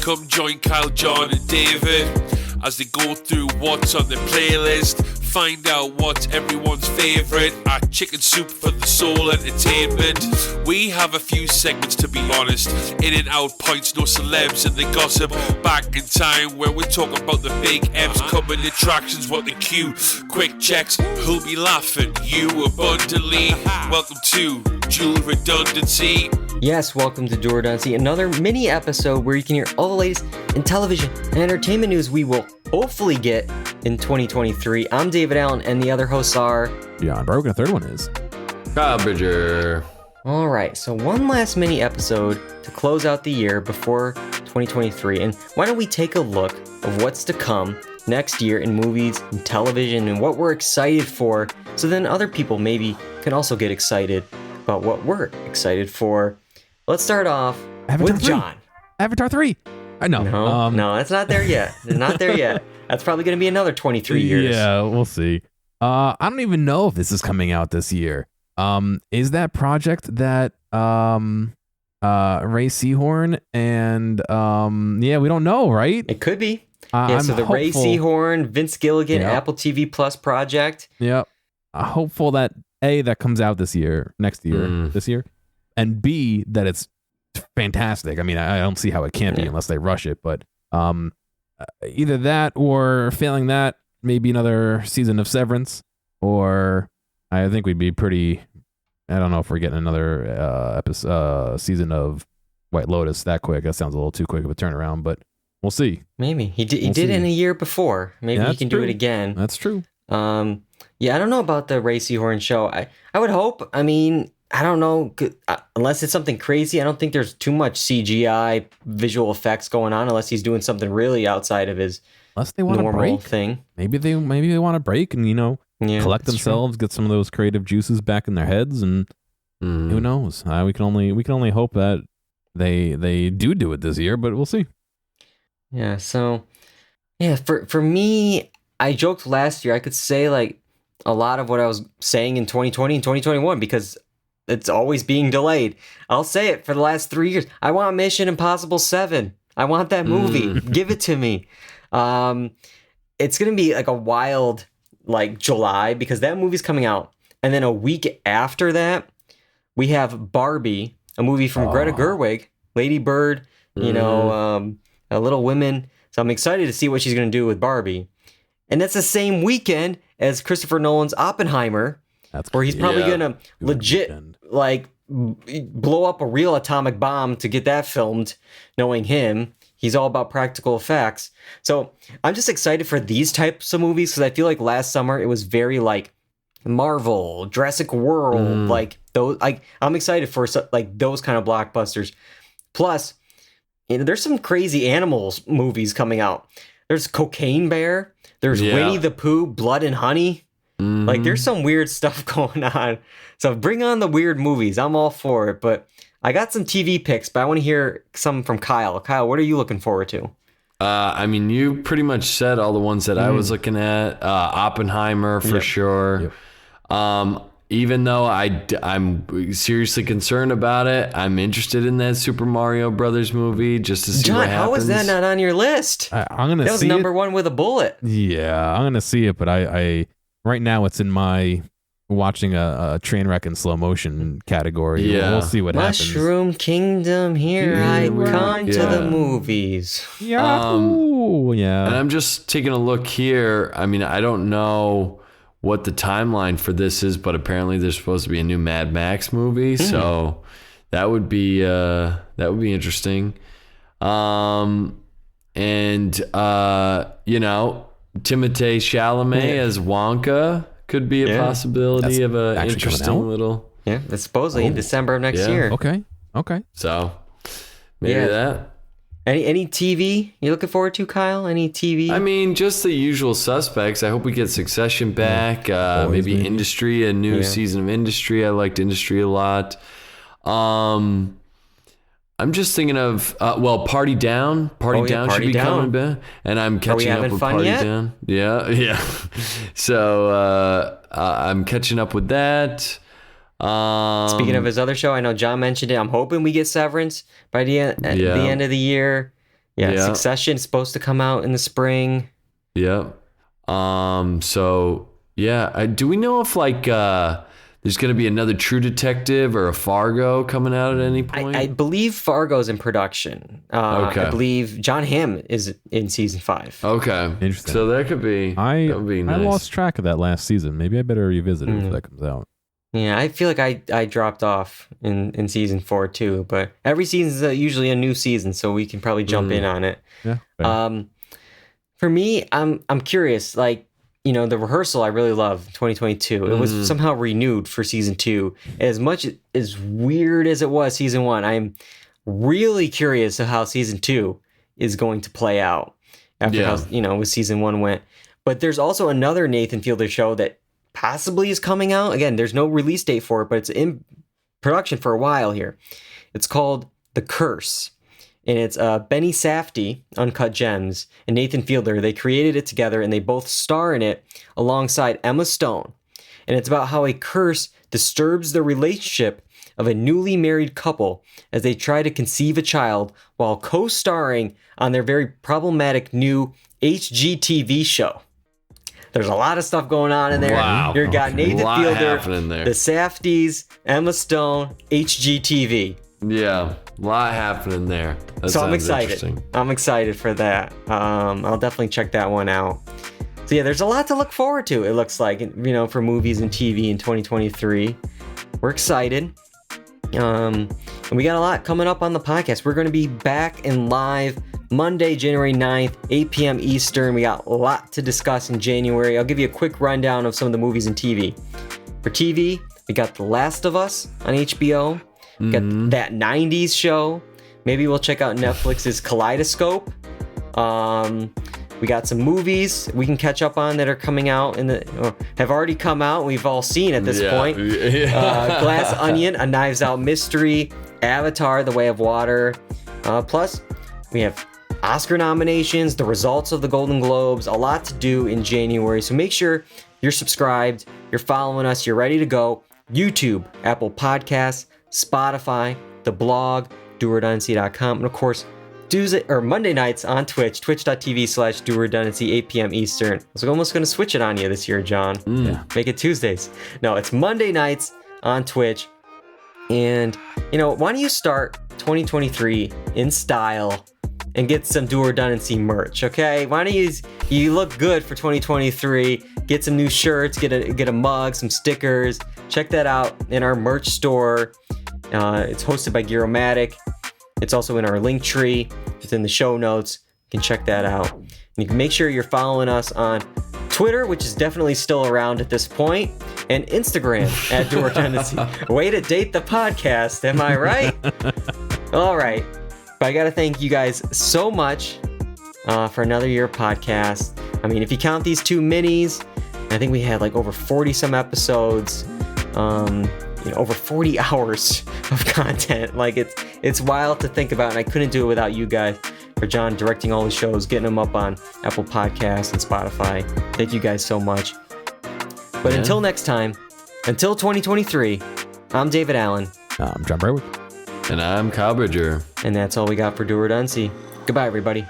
Come join Kyle, John, and David as they go through what's on the playlist. Find out what's everyone's favourite at Chicken Soup for the Soul Entertainment. We have a few segments, to be honest. In and out points, no celebs and the gossip. Back in time where we're talking about the big M's, coming attractions, what the queue. Quick checks, who'll be laughing? You abundantly. Welcome to Dual Redundancy. Yes, welcome to Dual Redundancy, another mini episode where you can hear all the latest in television and entertainment news we will hopefully get in 2023. I'm David Allen, and the other hosts are... John Brogan, the third one is... Kyle Bridger. Alright, so one last mini episode to close out the year before 2023, and why don't we take a look of what's to come next year in movies and television and what we're excited for, so then other people maybe can also get excited about what we're excited for. Let's start off Avatar with 3. John. Avatar 3. I know. No, it's not there yet. It's not there yet. That's probably going to be another 23 years. Yeah, we'll see. I don't even know if this is coming out this year. Is that project that Ray Seahorn and we don't know, right? It could be. I'm so the hopeful. Ray Seahorn, Vince Gilligan, Yep. Apple TV Plus project. Yep. Hopeful that A, that comes out this year, this year, and B, that it's fantastic. I mean, I don't see how it can't be unless they rush it, but either that or failing that, maybe another season of Severance, or I think we'd be pretty, I don't know if we're getting another season of White Lotus that quick. That sounds a little too quick of a turnaround, but we'll see. Maybe. He did it in a year before. Maybe he can do it again. That's true. Yeah, I don't know about the Ray Seahorn show. I would hope. I mean, I don't know. Unless it's something crazy, I don't think there's too much CGI visual effects going on unless he's doing something really outside of his Unless they want to normal break. thing. Maybe they want to break and, collect that's themselves, get some of those creative juices back in their heads, and who knows? We can only hope that they do it this year, but we'll see. Yeah, so for me, I joked last year I could say like a lot of what I was saying in 2020 and 2021 because it's always being delayed. I'll say it for the last 3 years. I want Mission Impossible 7. I want that movie. Give it to me. It's going to be like a wild like July because that movie's coming out. And then a week after that, we have Barbie, a movie from Greta Gerwig, Lady Bird, Little Women. So I'm excited to see what she's going to do with Barbie. And that's the same weekend as Christopher Nolan's Oppenheimer, where he's probably going to legit like blow up a real atomic bomb to get that filmed, knowing him. He's all about practical effects. So I'm just excited for these types of movies because I feel like last summer it was very like Marvel, Jurassic World, like those. Like I'm excited for like those kind of blockbusters. Plus, there's some crazy animals movies coming out. There's Cocaine Bear. There's Winnie the Pooh, Blood and Honey. Like there's some weird stuff going on. So bring on the weird movies. I'm all for it. But I got some TV picks, but I want to hear some from Kyle. Kyle, what are you looking forward to? I mean, you pretty much said all the ones that I was looking at. Oppenheimer for sure. Yep. Even though I'm seriously concerned about it, I'm interested in that Super Mario Brothers movie just to see what happens. John, how is that not on your list? I'm gonna. That was number one with a bullet. Yeah, I'm gonna see it, but I right now it's in my watching a train wreck in slow motion category. Yeah. We'll see what happens. Mushroom Kingdom, here I come to the movies. Yahoo! And I'm just taking a look here. I mean, I don't know what the timeline for this is, but apparently there's supposed to be a new Mad Max movie, so that would be interesting. Timothée Chalamet as Wonka could be a possibility of a interesting little. Yeah, that's supposedly in December of next year. Okay. So maybe that. Any TV you looking forward to, Kyle? Any TV? I mean, just the usual suspects. I hope we get Succession back. Maybe Industry, a new season of Industry. I liked Industry a lot. I'm just thinking of Party Down. Party Down should be coming back, and I'm catching up with Party Down. Yeah. So I'm catching up with that. Speaking of his other show, I know John mentioned it. I'm hoping we get Severance by the end of the year. Yeah, Succession is supposed to come out in the spring. Yeah. So yeah, do we know if like there's going to be another True Detective or a Fargo coming out at any point? I believe Fargo's in production. Okay. I believe John Hamm is in season 5. Okay. Interesting. So that could be. That would be nice. I lost track of that last season. Maybe I better revisit it if that comes out. Yeah, I feel like I dropped off in season 4 too, but every season is usually a new season, so we can probably jump in on it. Yeah. Fair. For me, I'm curious. Like, you know, The Rehearsal I really love 2022. It was somehow renewed for season 2. As much as weird as it was season 1, I'm really curious of how season 2 is going to play out after how, you know, with season 1 went. But there's also another Nathan Fielder show that possibly is coming out. Again, there's no release date for it, but it's in production for a while here. It's called The Curse. And it's Benny Safdie, Uncut Gems, and Nathan Fielder. They created it together, and they both star in it alongside Emma Stone. And it's about how a curse disturbs the relationship of a newly married couple as they try to conceive a child while co-starring on their very problematic new HGTV show. There's a lot of stuff going on in there. Wow. You've got Nathan Fielder, there. the Safdies, Emma Stone, HGTV. Yeah, a lot happening there. That So I'm sounds excited. interesting. I'm excited for that. I'll definitely check that one out. So yeah, there's a lot to look forward to. It looks like, you know, for movies and TV in 2023. We're excited. And we got a lot coming up on the podcast. We're going to be back in live Monday, January 9th, 8 p.m. Eastern. We got a lot to discuss in January. I'll give you a quick rundown of some of the movies and TV. For TV, we got The Last of Us on HBO. We got That 90s Show. Maybe we'll check out Netflix's Kaleidoscope. We got some movies we can catch up on that are coming out or have already come out. We've all seen at this point. Glass Onion, A Knives Out Mystery, Avatar, The Way of Water. Plus, we have Oscar nominations, the results of the Golden Globes, a lot to do in January. So make sure you're subscribed, you're following us, you're ready to go. YouTube, Apple Podcasts, Spotify, the blog, doredundancy.com, and of course, Monday nights on Twitch, twitch.tv/doredundancy, 8 p.m. Eastern. I was almost going to switch it on you this year, John. Yeah. Make it Tuesdays. No, it's Monday nights on Twitch. And, you know, why don't you start 2023 in style and get some Do Redundancy merch, okay? Why don't you look good for 2023, get some new shirts, get a mug, some stickers. Check that out in our merch store. It's hosted by Gearomatic. It's also in our link tree. It's in the show notes. You can check that out. And you can make sure you're following us on Twitter, which is definitely still around at this point, and Instagram at Do Redundancy. Way to date the podcast, am I right? All right. But I got to thank you guys so much for another year of podcast. I mean, if you count these 2 minis, I think we had like over 40 some episodes. Over 40 hours of content. Like it's wild to think about, and I couldn't do it without you guys, or John directing all the shows, getting them up on Apple Podcasts and Spotify. Thank you guys so much. But until next time, until 2023, I'm David Allen. I'm John Braywick. And I'm Kyle Bridger. And that's all we got for Do Redundancy. Goodbye, everybody.